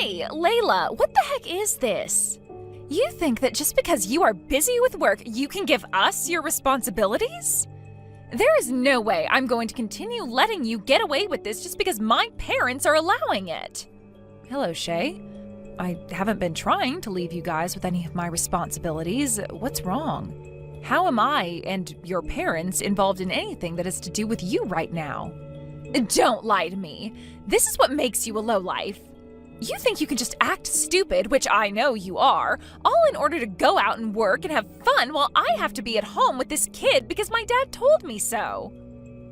Hey, Layla, what the heck is this? You think that just because you are busy with work, you can give us your responsibilities? There is no way I'm going to continue letting you get away with this just because my parents are allowing it. Hello, Shay. I haven't been trying to leave you guys with any of my responsibilities. What's wrong? How am I and your parents involved in anything that has to do with you right now? Don't lie to me. This is what makes you a lowlife. You think you can just act stupid, which I know you are, all in order to go out and work and have fun while I have to be at home with this kid because my dad told me so.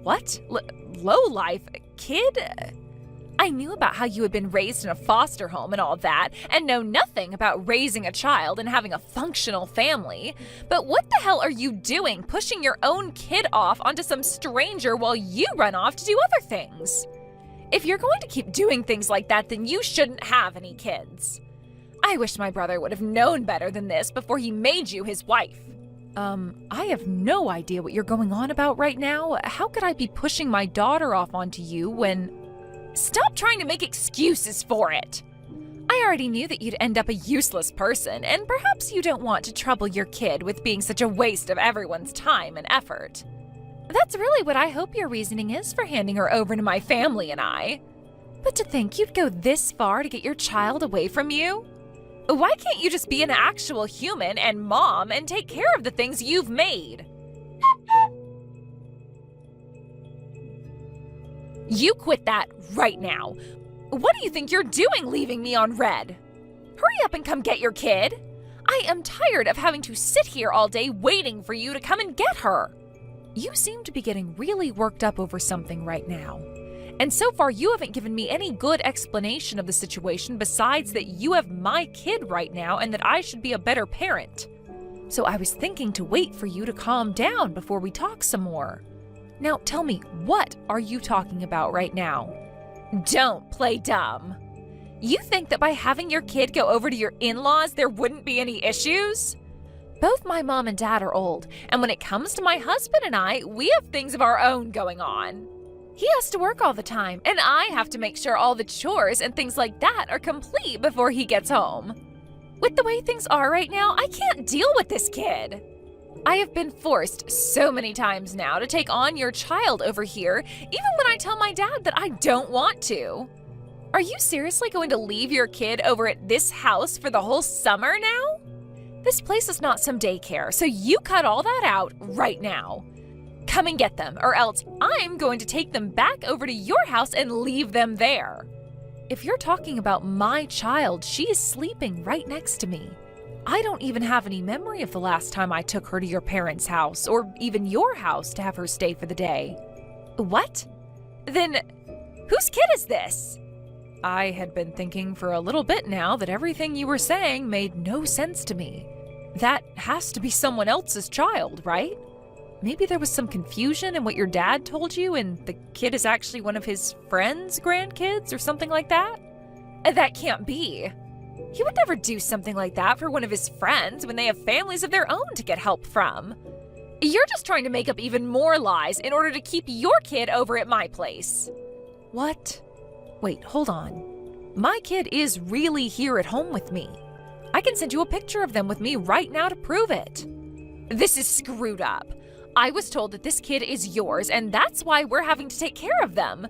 What? Lowlife? Kid? I knew about how you had been raised in a foster home and all that, and know nothing about raising a child and having a functional family. But what the hell are you doing, pushing your own kid off onto some stranger while you run off to do other things? If you're going to keep doing things like that, then you shouldn't have any kids. I wish my brother would have known better than this before he made you his wife. I have no idea what you're going on about right now. How could I be pushing my daughter off onto you when... Stop trying to make excuses for it. I already knew that you'd end up a useless person, and perhaps you don't want to trouble your kid with being such a waste of everyone's time and effort. That's really what I hope your reasoning is for handing her over to my family and I. But to think you'd go this far to get your child away from you? Why can't you just be an actual human and mom and take care of the things you've made? You quit that right now. What do you think you're doing leaving me on red? Hurry up and come get your kid. I am tired of having to sit here all day waiting for you to come and get her. You seem to be getting really worked up over something right now. And so far, you haven't given me any good explanation of the situation besides that you have my kid right now and that I should be a better parent. So I was thinking to wait for you to calm down before we talk some more. Now tell me, what are you talking about right now? Don't play dumb. You think that by having your kid go over to your in-laws, there wouldn't be any issues? Both my mom and dad are old, and when it comes to my husband and I, we have things of our own going on. He has to work all the time, and I have to make sure all the chores and things like that are complete before he gets home. With the way things are right now, I can't deal with this kid. I have been forced so many times now to take on your child over here, even when I tell my dad that I don't want to. Are you seriously going to leave your kid over at this house for the whole summer now? This place is not some daycare, so you cut all that out right now. Come and get them, or else I'm going to take them back over to your house and leave them there. If you're talking about my child, she is sleeping right next to me. I don't even have any memory of the last time I took her to your parents' house, or even your house to have her stay for the day. What? Then, whose kid is this? I had been thinking for a little bit now that everything you were saying made no sense to me. That has to be someone else's child, right? Maybe there was some confusion in what your dad told you and the kid is actually one of his friends' grandkids or something like that? That can't be. He would never do something like that for one of his friends when they have families of their own to get help from. You're just trying to make up even more lies in order to keep your kid over at my place. What? Wait, hold on. My kid is really here at home with me. I can send you a picture of them with me right now to prove it. This is screwed up. I was told that this kid is yours, and that's why we're having to take care of them.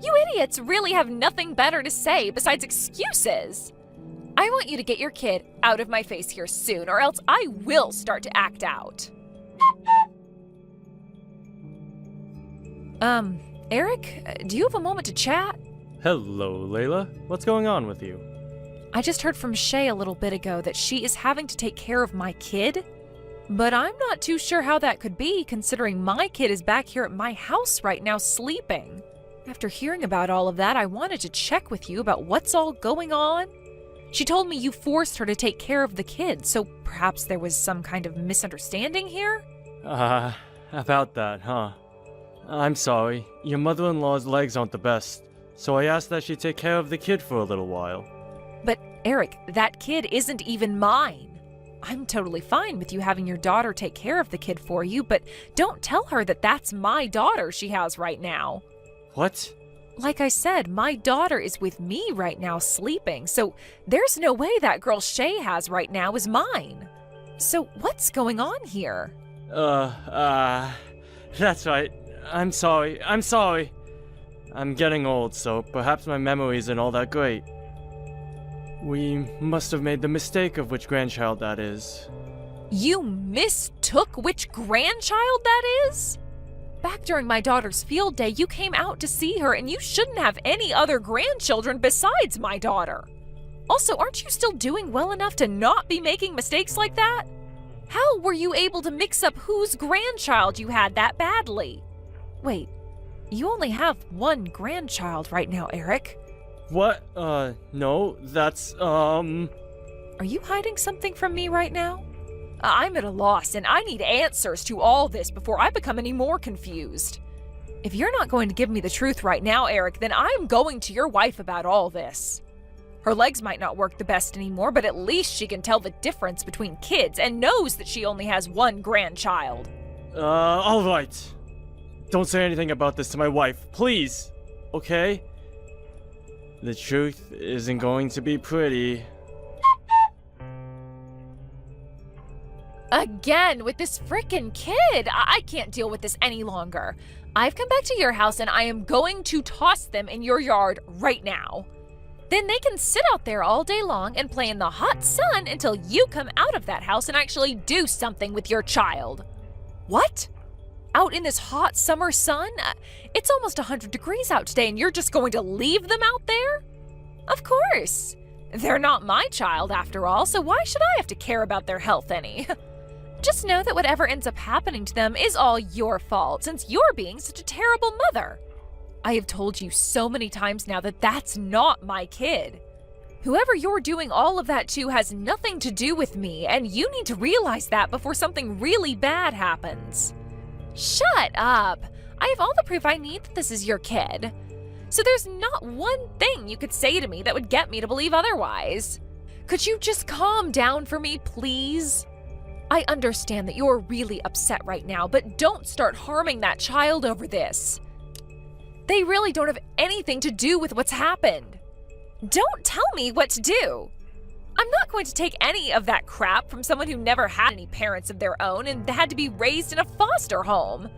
You idiots really have nothing better to say besides excuses. I want you to get your kid out of my face here soon, or else I will start to act out. Eric, do you have a moment to chat? Hello, Layla. What's going on with you? I just heard from Shay a little bit ago that she is having to take care of my kid. But I'm not too sure how that could be, considering my kid is back here at my house right now sleeping. After hearing about all of that, I wanted to check with you about what's all going on. She told me you forced her to take care of the kid, so perhaps there was some kind of misunderstanding here? About that, huh? I'm sorry. Your mother-in-law's legs aren't the best, so I asked that she take care of the kid for a little while. But, Eric, that kid isn't even mine. I'm totally fine with you having your daughter take care of the kid for you, but don't tell her that that's my daughter she has right now. What? Like I said, my daughter is with me right now sleeping, so there's no way that girl Shay has right now is mine. So what's going on here? That's right. I'm sorry. I'm getting old, so perhaps my memory isn't all that great. We must have made the mistake of which grandchild that is. You mistook which grandchild that is? Back during my daughter's field day, you came out to see her, and you shouldn't have any other grandchildren besides my daughter. Also, aren't you still doing well enough to not be making mistakes like that? How were you able to mix up whose grandchild you had that badly? Wait, you only have one grandchild right now, Eric. What? No, that's, Are you hiding something from me right now? I'm at a loss, and I need answers to all this before I become any more confused. If you're not going to give me the truth right now, Eric, then I'm going to your wife about all this. Her legs might not work the best anymore, but at least she can tell the difference between kids and knows that she only has one grandchild. Alright. Don't say anything about this to my wife, please. Okay? The truth isn't going to be pretty. Again, with this frickin' kid! I can't deal with this any longer. I've come back to your house and I am going to toss them in your yard right now. Then they can sit out there all day long and play in the hot sun until you come out of that house and actually do something with your child. What? Out in this hot summer sun? It's almost 100 degrees out today and you're just going to leave them out there? Of course. They're not my child after all, so why should I have to care about their health any? Just know that whatever ends up happening to them is all your fault, since you're being such a terrible mother. I have told you so many times now that that's not my kid. Whoever you're doing all of that to has nothing to do with me, and you need to realize that before something really bad happens. Shut up! I have all the proof I need that this is your kid. So there's not one thing you could say to me that would get me to believe otherwise. Could you just calm down for me, please? I understand that you're really upset right now, but don't start harming that child over this. They really don't have anything to do with what's happened. Don't tell me what to do. I'm not going to take any of that crap from someone who never had any parents of their own and had to be raised in a foster home.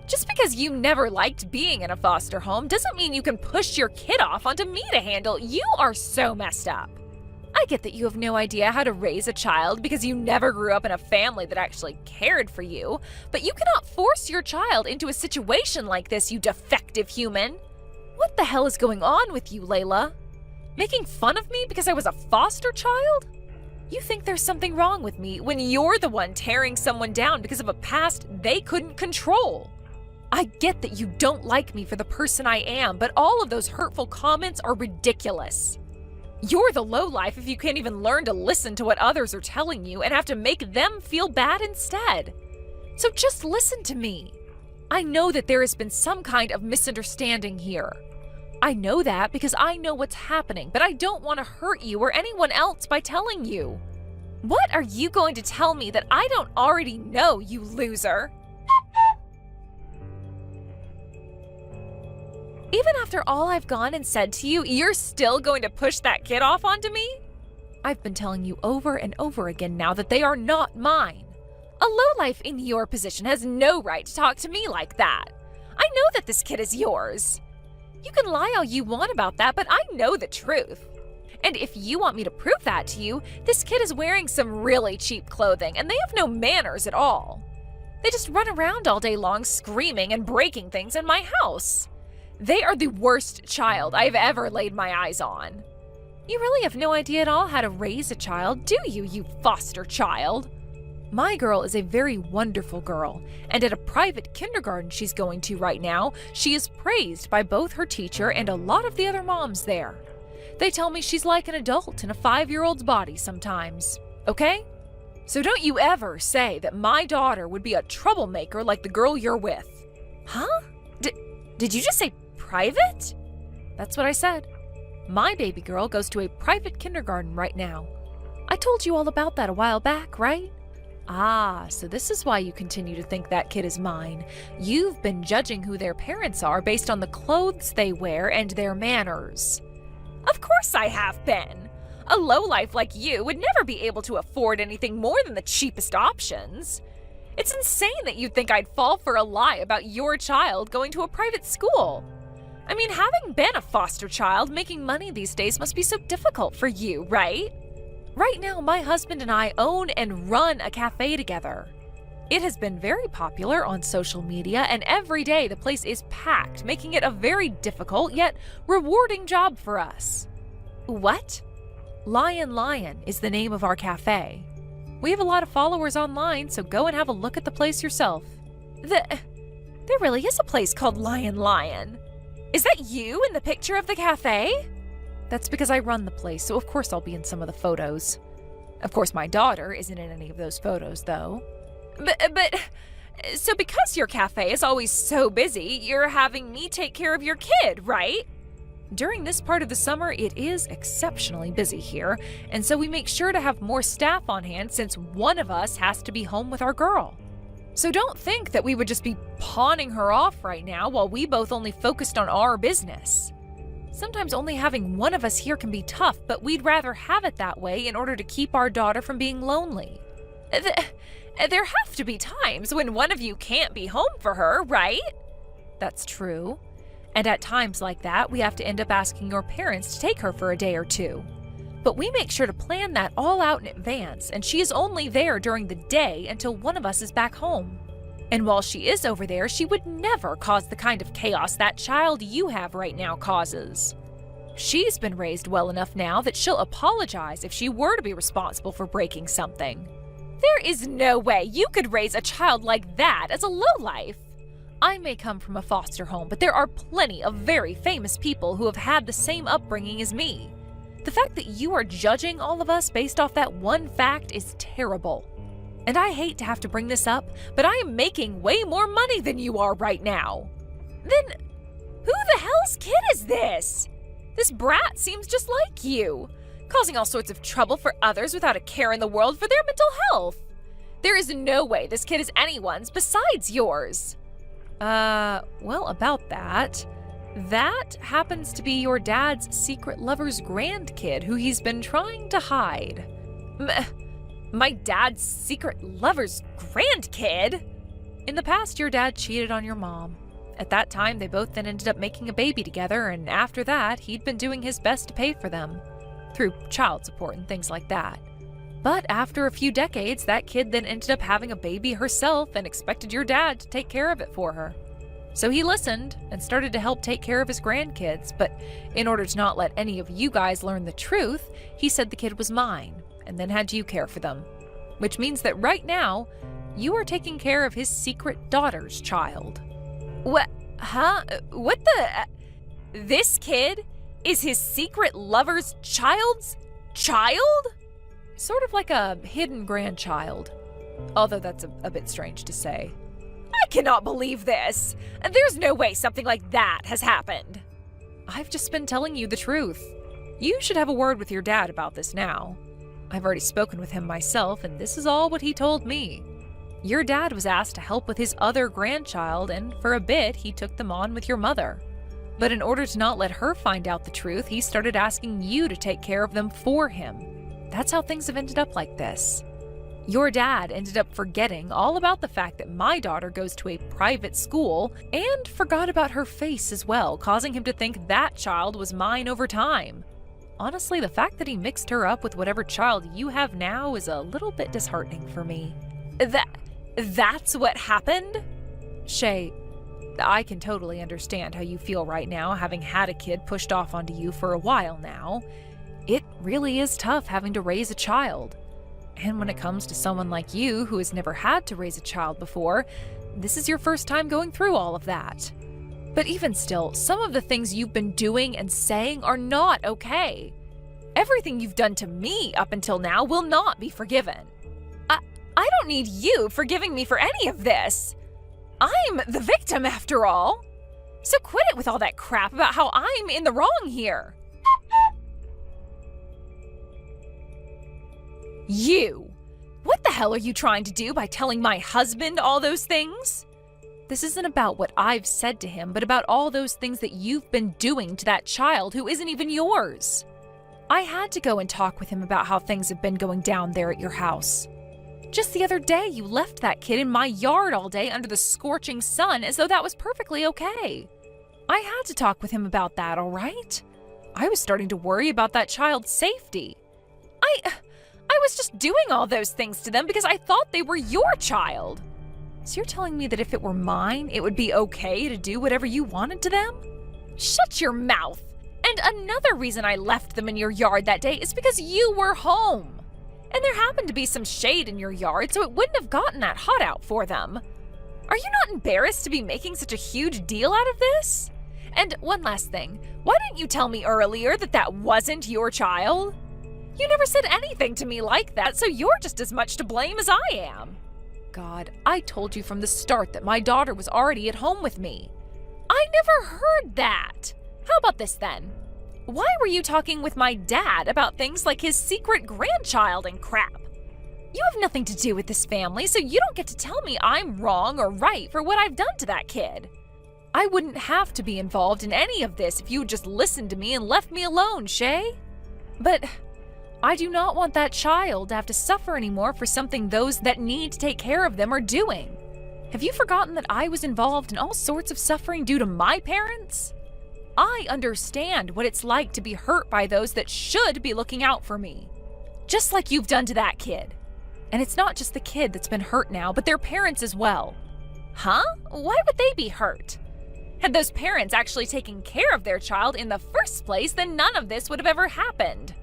Just because you never liked being in a foster home doesn't mean you can push your kid off onto me to handle. You are so messed up. I get that you have no idea how to raise a child because you never grew up in a family that actually cared for you, but you cannot force your child into a situation like this, you defective human. What the hell is going on with you, Layla? Making fun of me because I was a foster child? You think there's something wrong with me when you're the one tearing someone down because of a past they couldn't control. I get that you don't like me for the person I am, but all of those hurtful comments are ridiculous. You're the lowlife if you can't even learn to listen to what others are telling you and have to make them feel bad instead. So just listen to me. I know that there has been some kind of misunderstanding here. I know that because I know what's happening, but I don't want to hurt you or anyone else by telling you. What are you going to tell me that I don't already know, you loser? Even after all I've gone and said to you, you're still going to push that kid off onto me? I've been telling you over and over again now that they are not mine. A lowlife in your position has no right to talk to me like that. I know that this kid is yours. You can lie all you want about that, but I know the truth. And if you want me to prove that to you, this kid is wearing some really cheap clothing and they have no manners at all. They just run around all day long screaming and breaking things in my house. They are the worst child I've ever laid my eyes on. You really have no idea at all how to raise a child, do you, you foster child? My girl is a very wonderful girl, and at a private kindergarten she's going to right now, she is praised by both her teacher and a lot of the other moms there. They tell me she's like an adult in a 5-year-old's body sometimes, okay? So don't you ever say that my daughter would be a troublemaker like the girl you're with. Huh? Did you just say private? That's what I said. My baby girl goes to a private kindergarten right now. I told you all about that a while back, right? Ah, so this is why you continue to think that kid is mine. You've been judging who their parents are based on the clothes they wear and their manners. Of course I have been. A lowlife like you would never be able to afford anything more than the cheapest options. It's insane that you'd think I'd fall for a lie about your child going to a private school. I mean, having been a foster child, making money these days must be so difficult for you, right? Right now, my husband and I own and run a cafe together. It has been very popular on social media, and every day the place is packed, making it a very difficult yet rewarding job for us. What? Lion is the name of our cafe. We have a lot of followers online, so go and have a look at the place yourself. There really is a place called Lion. Is that you in the picture of the cafe? That's because I run the place, so of course I'll be in some of the photos. Of course, my daughter isn't in any of those photos, though. So because your cafe is always so busy, you're having me take care of your kid, right? During this part of the summer, it is exceptionally busy here, and so we make sure to have more staff on hand since one of us has to be home with our girl. So don't think that we would just be pawning her off right now while we both only focused on our business. Sometimes only having one of us here can be tough, but we'd rather have it that way in order to keep our daughter from being lonely. There have to be times when one of you can't be home for her, right? That's true. And at times like that, we have to end up asking your parents to take her for a day or two. But we make sure to plan that all out in advance, and she is only there during the day until one of us is back home. And while she is over there, she would never cause the kind of chaos that child you have right now causes. She's been raised well enough now that she'll apologize if she were to be responsible for breaking something. There is no way you could raise a child like that as a lowlife. I may come from a foster home, but there are plenty of very famous people who have had the same upbringing as me. The fact that you are judging all of us based off that one fact is terrible. And I hate to have to bring this up, but I am making way more money than you are right now. Then, who the hell's kid is this? This brat seems just like you, causing all sorts of trouble for others without a care in the world for their mental health. There is no way this kid is anyone's besides yours. Well, about that. That happens to be your dad's secret lover's grandkid who he's been trying to hide. My dad's secret lover's grandkid? In the past, your dad cheated on your mom. At that time, they both then ended up making a baby together, and after that, he'd been doing his best to pay for them, through child support and things like that. But after a few decades, that kid then ended up having a baby herself and expected your dad to take care of it for her. So he listened and started to help take care of his grandkids, but in order to not let any of you guys learn the truth, he said the kid was mine, and then had you care for them. Which means that right now, you are taking care of his secret daughter's child. What? Huh? What the? This kid is his secret lover's child's child? Sort of like a hidden grandchild. Although that's a bit strange to say. I cannot believe this. There's no way something like that has happened. I've just been telling you the truth. You should have a word with your dad about this now. I've already spoken with him myself, and this is all what he told me. Your dad was asked to help with his other grandchild, and for a bit, he took them on with your mother. But in order to not let her find out the truth, he started asking you to take care of them for him. That's how things have ended up like this. Your dad ended up forgetting all about the fact that my daughter goes to a private school and forgot about her face as well, causing him to think that child was mine over time. Honestly, the fact that he mixed her up with whatever child you have now is a little bit disheartening for me. That's what happened? Shay, I can totally understand how you feel right now, having had a kid pushed off onto you for a while now. It really is tough having to raise a child. And when it comes to someone like you who has never had to raise a child before, this is your first time going through all of that. But even still, some of the things you've been doing and saying are not okay. Everything you've done to me up until now will not be forgiven. I don't need you forgiving me for any of this. I'm the victim after all. So quit it with all that crap about how I'm in the wrong here. You! What the hell hell are you trying to do by telling my husband all those things? This isn't about what I've said to him, but about all those things that you've been doing to that child who isn't even yours. I had to go and talk with him about how things have been going down there at your house. Just the other day, you left that kid in my yard all day under the scorching sun as though that was perfectly okay. I had to talk with him about that, all right? I was starting to worry about that child's safety. I was just doing all those things to them because I thought they were your child. So you're telling me that if it were mine, it would be okay to do whatever you wanted to them? Shut your mouth. And another reason I left them in your yard that day is because you were home. And there happened to be some shade in your yard, so it wouldn't have gotten that hot out for them. Are you not embarrassed to be making such a huge deal out of this? And one last thing, why didn't you tell me earlier that that wasn't your child? You never said anything to me like that, so you're just as much to blame as I am. God, I told you from the start that my daughter was already at home with me. I never heard that. How about this then? Why were you talking with my dad about things like his secret grandchild and crap? You have nothing to do with this family, so you don't get to tell me I'm wrong or right for what I've done to that kid. I wouldn't have to be involved in any of this if you had just listened to me and left me alone, Shay. But I do not want that child to have to suffer anymore for something those that need to take care of them are doing. Have you forgotten that I was involved in all sorts of suffering due to my parents? I understand what it's like to be hurt by those that should be looking out for me. Just like you've done to that kid. And it's not just the kid that's been hurt now, but their parents as well. Huh? Why would they be hurt? Had those parents actually taken care of their child in the first place, then none of this would have ever happened.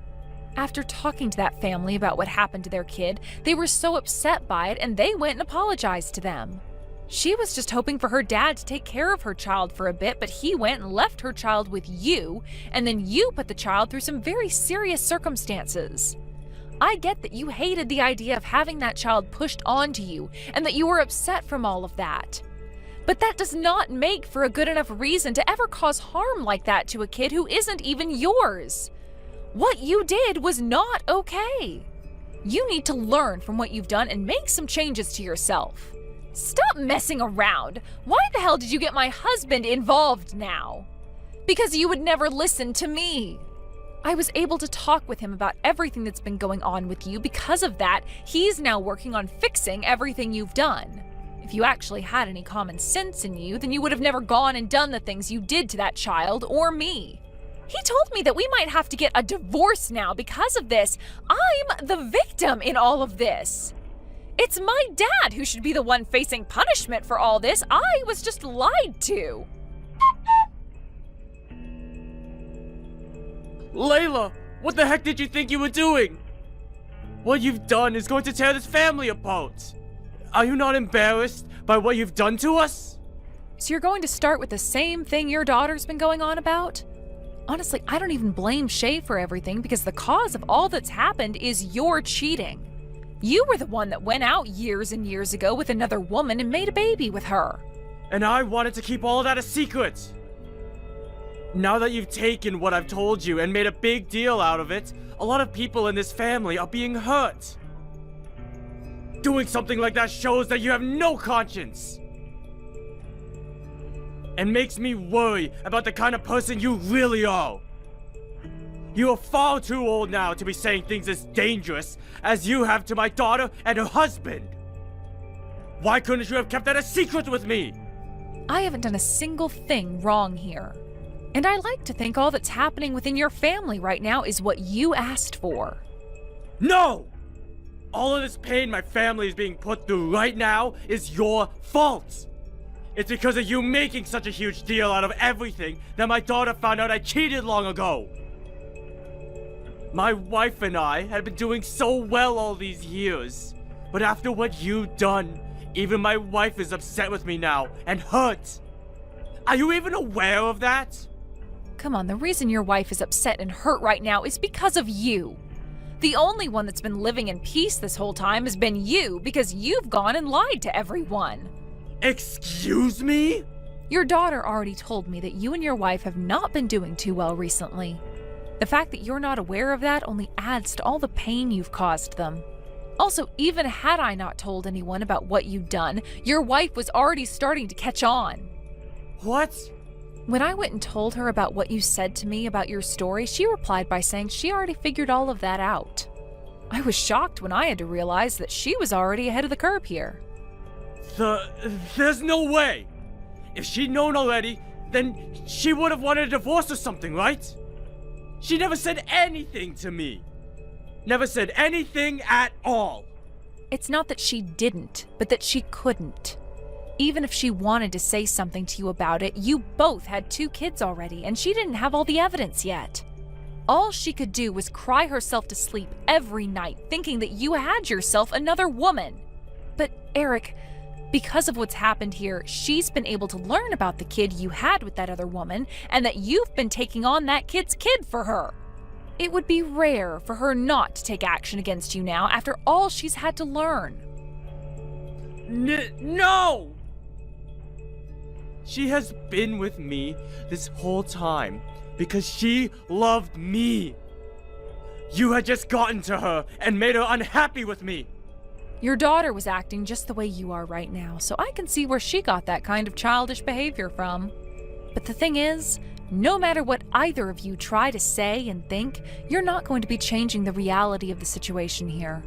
After talking to that family about what happened to their kid, they were so upset by it and they went and apologized to them. She was just hoping for her dad to take care of her child for a bit, but he went and left her child with you, and then you put the child through some very serious circumstances. I get that you hated the idea of having that child pushed onto you, and that you were upset from all of that. But that does not make for a good enough reason to ever cause harm like that to a kid who isn't even yours. What you did was not okay. You need to learn from what you've done and make some changes to yourself. Stop messing around. Why the hell did you get my husband involved now? Because you would never listen to me. I was able to talk with him about everything that's been going on with you. Because of that, he's now working on fixing everything you've done. If you actually had any common sense in you, then you would have never gone and done the things you did to that child or me. He told me that we might have to get a divorce now because of this. I'm the victim in all of this. It's my dad who should be the one facing punishment for all this. I was just lied to. Layla, what the heck did you think you were doing? What you've done is going to tear this family apart. Are you not embarrassed by what you've done to us? So you're going to start with the same thing your daughter's been going on about? Honestly, I don't even blame Shay for everything because the cause of all that's happened is your cheating. You were the one that went out years and years ago with another woman and made a baby with her. And I wanted to keep all of that a secret. Now that you've taken what I've told you and made a big deal out of it, a lot of people in this family are being hurt. Doing something like that shows that you have no conscience. And makes me worry about the kind of person you really are. You are far too old now to be saying things as dangerous as you have to my daughter and her husband. Why couldn't you have kept that a secret with me? I haven't done a single thing wrong here. And I like to think all that's happening within your family right now is what you asked for. No! All of this pain my family is being put through right now is your fault. It's because of you making such a huge deal out of everything that my daughter found out I cheated long ago. My wife and I had been doing so well all these years. But after what you've done, even my wife is upset with me now and hurt. Are you even aware of that? Come on, the reason your wife is upset and hurt right now is because of you. The only one that's been living in peace this whole time has been you because you've gone and lied to everyone. Excuse me? Your daughter already told me that you and your wife have not been doing too well recently. The fact that you're not aware of that only adds to all the pain you've caused them. Also, even had I not told anyone about what you'd done, your wife was already starting to catch on. What? When I went and told her about what you said to me about your story, she replied by saying she already figured all of that out. I was shocked when I had to realize that she was already ahead of the curve here. There's no way! If she'd known already, then she would have wanted a divorce or something, right? She never said anything to me. Never said anything at all. It's not that she didn't, but that she couldn't. Even if she wanted to say something to you about it, you both had 2 kids already, and she didn't have all the evidence yet. All she could do was cry herself to sleep every night, thinking that you had yourself another woman. But Eric, because of what's happened here, she's been able to learn about the kid you had with that other woman, and that you've been taking on that kid's kid for her. It would be rare for her not to take action against you now after all she's had to learn. No! She has been with me this whole time because she loved me. You had just gotten to her and made her unhappy with me. Your daughter was acting just the way you are right now, so I can see where she got that kind of childish behavior from. But the thing is, no matter what either of you try to say and think, you're not going to be changing the reality of the situation here.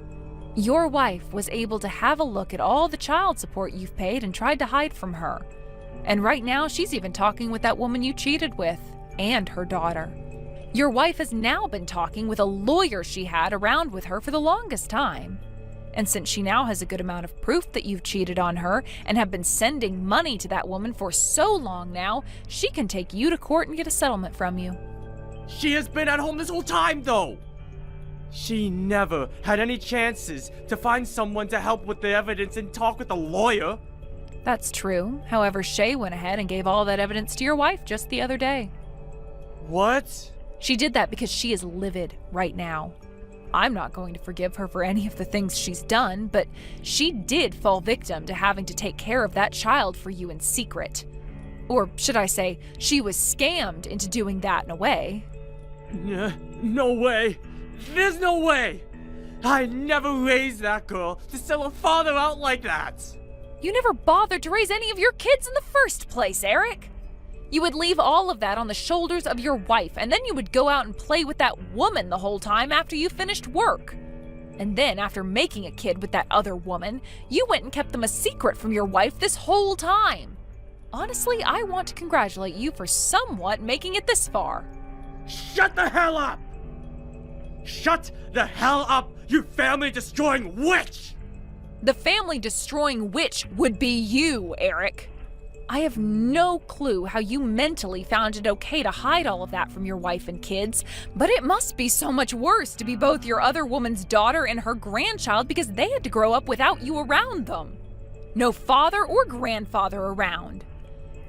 Your wife was able to have a look at all the child support you've paid and tried to hide from her. And right now, she's even talking with that woman you cheated with, and her daughter. Your wife has now been talking with a lawyer she had around with her for the longest time. And since she now has a good amount of proof that you've cheated on her and have been sending money to that woman for so long now, she can take you to court and get a settlement from you. She has been at home this whole time, though. She never had any chances to find someone to help with the evidence and talk with a lawyer. That's true. However, Shay went ahead and gave all that evidence to your wife just the other day. What? She did that because she is livid right now. I'm not going to forgive her for any of the things she's done, but she did fall victim to having to take care of that child for you in secret. Or should I say, she was scammed into doing that in a way. No way. There's no way. I never raised that girl to sell her father out like that. You never bothered to raise any of your kids in the first place, Eric. You would leave all of that on the shoulders of your wife, and then you would go out and play with that woman the whole time after you finished work. And then, after making a kid with that other woman, you went and kept them a secret from your wife this whole time. Honestly, I want to congratulate you for somewhat making it this far. Shut the hell up! Shut the hell up, you family-destroying witch! The family-destroying witch would be you, Eric. I have no clue how you mentally found it okay to hide all of that from your wife and kids, but it must be so much worse to be both your other woman's daughter and her grandchild because they had to grow up without you around them. No father or grandfather around.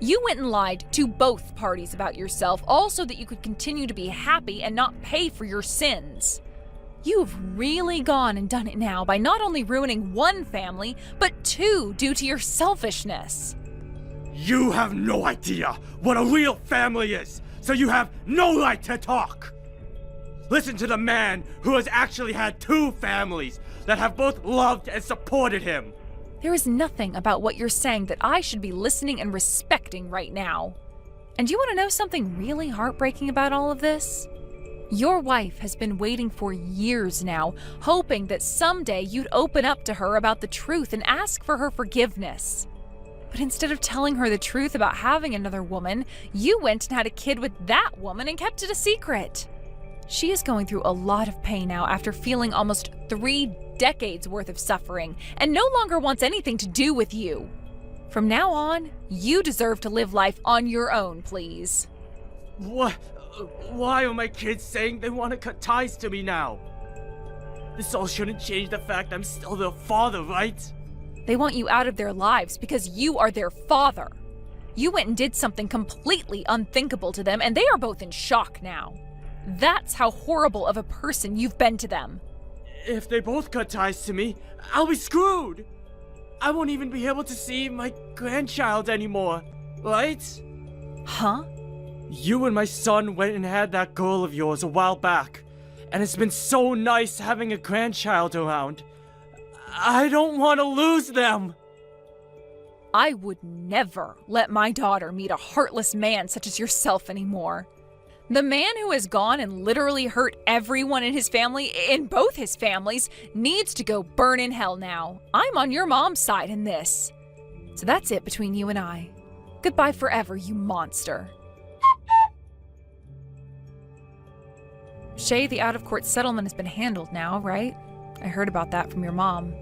You went and lied to both parties about yourself, all so that you could continue to be happy and not pay for your sins. You've really gone and done it now by not only ruining one family, but 2 due to your selfishness. You have no idea what a real family is, so you have no right to talk. Listen to the man who has actually had 2 families that have both loved and supported him. There is nothing about what you're saying that I should be listening and respecting right now. And you want to know something really heartbreaking about all of this? Your wife has been waiting for years now, hoping that someday you'd open up to her about the truth and ask for her forgiveness. But instead of telling her the truth about having another woman, you went and had a kid with that woman and kept it a secret. She is going through a lot of pain now after feeling almost 3 decades worth of suffering and no longer wants anything to do with you. From now on, you deserve to live life on your own, please. What? Why are my kids saying they want to cut ties to me now? This all shouldn't change the fact I'm still their father, right? They want you out of their lives because you are their father. You went and did something completely unthinkable to them, and they are both in shock now. That's how horrible of a person you've been to them. If they both cut ties to me, I'll be screwed. I won't even be able to see my grandchild anymore, right? Huh? You and my son went and had that girl of yours a while back, and it's been so nice having a grandchild around. I don't want to lose them. I would never let my daughter meet a heartless man such as yourself anymore. The man who has gone and literally hurt everyone in his family, in both his families, needs to go burn in hell now. I'm on your mom's side in this. So that's it between you and I. Goodbye forever, you monster. Shay, the out-of-court settlement has been handled now, right? I heard about that from your mom.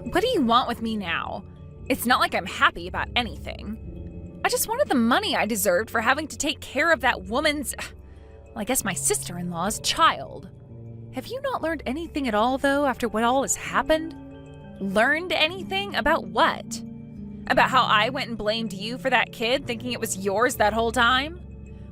What do you want with me now? It's not like I'm happy about anything. I just wanted the money I deserved for having to take care of that woman's, well, I guess my sister-in-law's child. Have you not learned anything at all, though, after what all has happened? Learned anything? About what? About how I went and blamed you for that kid, thinking it was yours that whole time?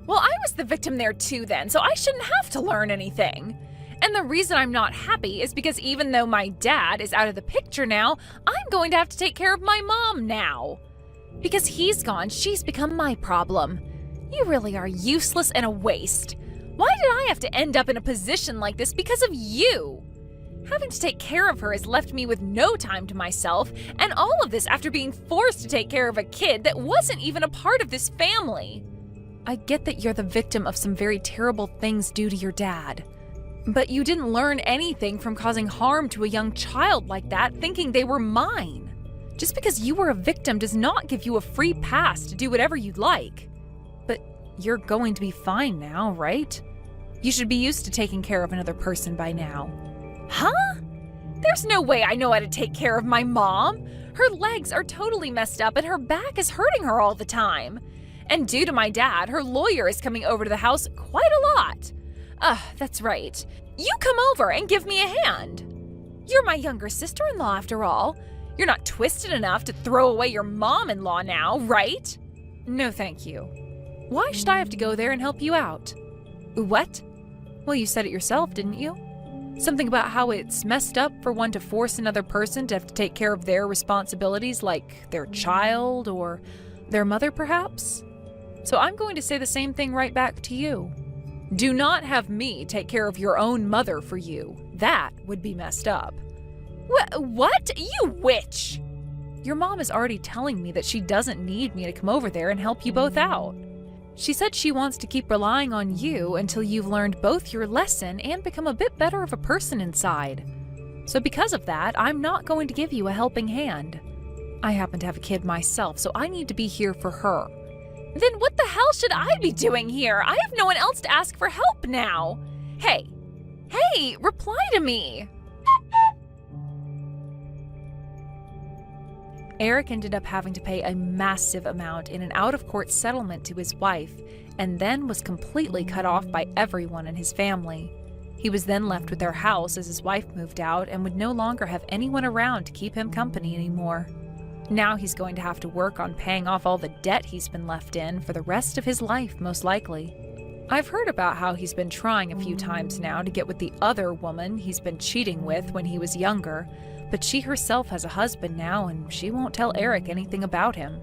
Well, I was the victim there too then, so I shouldn't have to learn anything. And the reason I'm not happy is because even though my dad is out of the picture now, I'm going to have to take care of my mom now. Because he's gone, she's become my problem. You really are useless and a waste. Why did I have to end up in a position like this because of you? Having to take care of her has left me with no time to myself, and all of this after being forced to take care of a kid that wasn't even a part of this family. I get that you're the victim of some very terrible things due to your dad. But you didn't learn anything from causing harm to a young child like that, thinking they were mine. Just because you were a victim does not give you a free pass to do whatever you'd like. But you're going to be fine now, right? You should be used to taking care of another person by now. Huh? There's no way I know how to take care of my mom. Her legs are totally messed up and her back is hurting her all the time. And due to my dad, her lawyer is coming over to the house quite a lot. That's right. You come over and give me a hand. You're my younger sister-in-law after all. You're not twisted enough to throw away your mom-in-law now, right? No, thank you. Why should I have to go there and help you out? What? Well, you said it yourself, didn't you? Something about how it's messed up for one to force another person to have to take care of their responsibilities, like their child or their mother, perhaps? So I'm going to say the same thing right back to you. Do not have me take care of your own mother for you. That would be messed up. What? You witch! Your mom is already telling me that she doesn't need me to come over there and help you both out. She said she wants to keep relying on you until you've learned both your lesson and become a bit better of a person inside. So because of that, I'm not going to give you a helping hand. I happen to have a kid myself, so I need to be here for her. Then what the hell should I be doing here? I have no one else to ask for help now. Hey, reply to me. Eric ended up having to pay a massive amount in an out-of-court settlement to his wife, and then was completely cut off by everyone in his family. He was then left with their house as his wife moved out and would no longer have anyone around to keep him company anymore. Now he's going to have to work on paying off all the debt he's been left in for the rest of his life, most likely. I've heard about how he's been trying a few times now to get with the other woman he's been cheating with when he was younger, but she herself has a husband now and she won't tell Eric anything about him.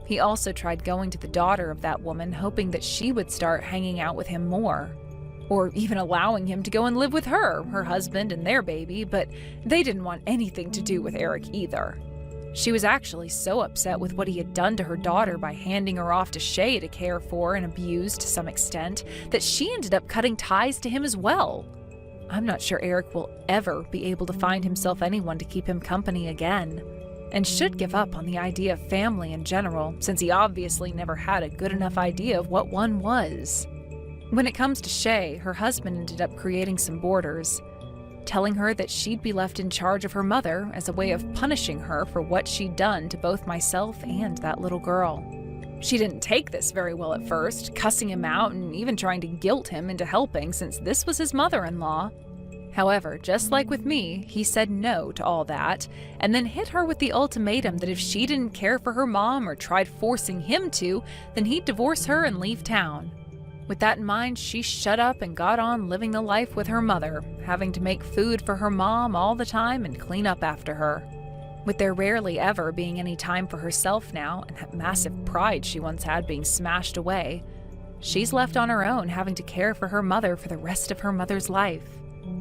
He also tried going to the daughter of that woman, hoping that she would start hanging out with him more. Or even allowing him to go and live with her husband and their baby, but they didn't want anything to do with Eric either. She was actually so upset with what he had done to her daughter by handing her off to Shay to care for and abuse to some extent, that she ended up cutting ties to him as well. I'm not sure Eric will ever be able to find himself anyone to keep him company again, and should give up on the idea of family in general, since he obviously never had a good enough idea of what one was. When it comes to Shay, her husband ended up creating some borders, telling her that she'd be left in charge of her mother as a way of punishing her for what she'd done to both myself and that little girl. She didn't take this very well at first, cussing him out and even trying to guilt him into helping since this was his mother-in-law. However, just like with me, he said no to all that, and then hit her with the ultimatum that if she didn't care for her mom or tried forcing him to, then he'd divorce her and leave town. With that in mind, she shut up and got on living the life with her mother, having to make food for her mom all the time and clean up after her. With there rarely ever being any time for herself now, and that massive pride she once had being smashed away, she's left on her own having to care for her mother for the rest of her mother's life.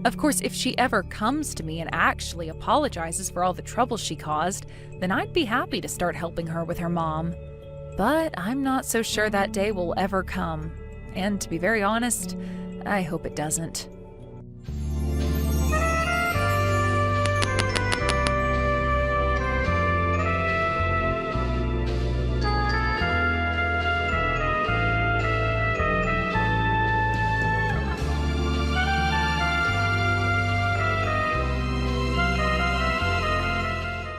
Of course, if she ever comes to me and actually apologizes for all the trouble she caused, then I'd be happy to start helping her with her mom. But I'm not so sure that day will ever come. And to be very honest, I hope it doesn't.